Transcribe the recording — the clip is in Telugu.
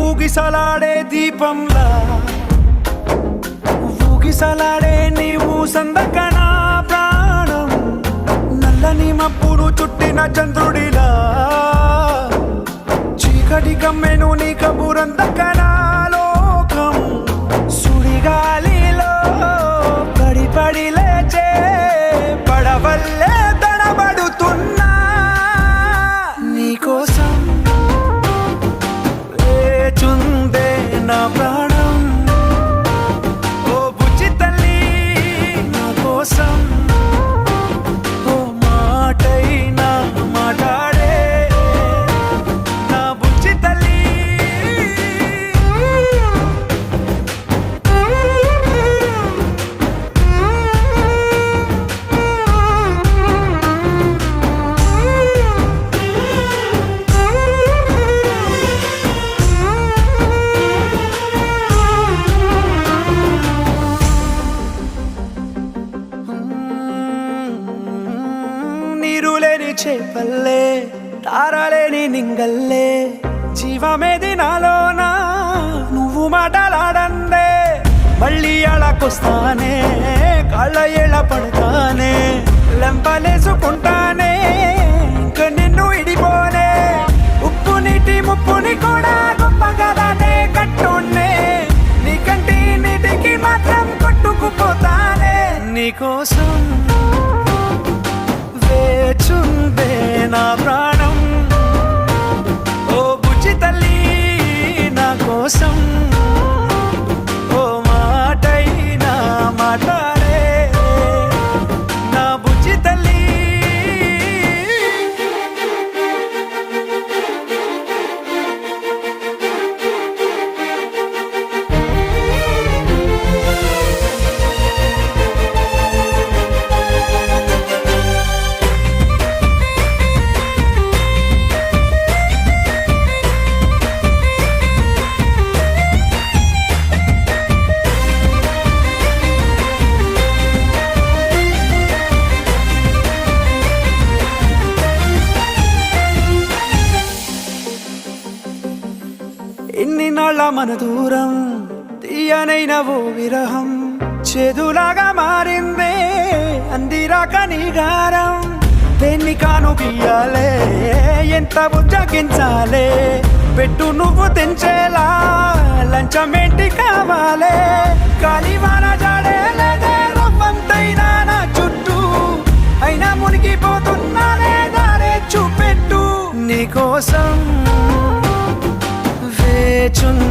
ఊగిసలాడే దీపంలా ఊగిసలాడే నీవు సందకనా ప్రాణం నల్లని మబ్బును చుట్టిన చంద్రుడిలా చీకటి కమ్మెను నీ కబురందకనా లోకం సుడిగాలిలో పడి పడి లేచే పడవల్లే తడబడుతున్నా నీకోసం వేచుందే నా ప్రాణం ఓ బుజ్జి తల్లి నా కోసం ఓ మాటైనా మాట్లాడే నా బుజ్జి తల్లి నీరులేని చేపల్లే తారలేని నింగల్లే జీవమేది నాలోనా నువ్వు మాటలాడందే మళ్ళీ అళకొస్తానే కాళ్ళ ఏళ్ళ పడతానే లెంపలేసుకుంటానే ఇంక నిన్ను ఇడిపోనే ఉప్పు నీటి ముప్పుని కూడా గొప్పగలనే కట్టున్నే నీ కంటి నీటికి మాత్రం కొట్టుకుపోతానే నీకోసం వేచుందే నా ప్రాణం ఓ బుజ్జి తల్లి నా కోసం ఓ మాటైనా మాట్లాడే నా బుజ్జి తల్లి ఎన్ని నాళ్ళ మన దూరం తీయనైన ఓ విరహం చేదులాగా మారిందే అందిరాక నీగారం దేన్ని కాను గీయాలే ఎంత బుజ్జగించాలే పెట్టు నువ్వు తెంచేలా లంచమేంటి కావాలే కాలివాన జాడేలేదే రవ్వంతైనా నా చుట్టూ అయినా మునిగిపోతున్నానే దారే చూపెట్టు నీకోసం వేచుందే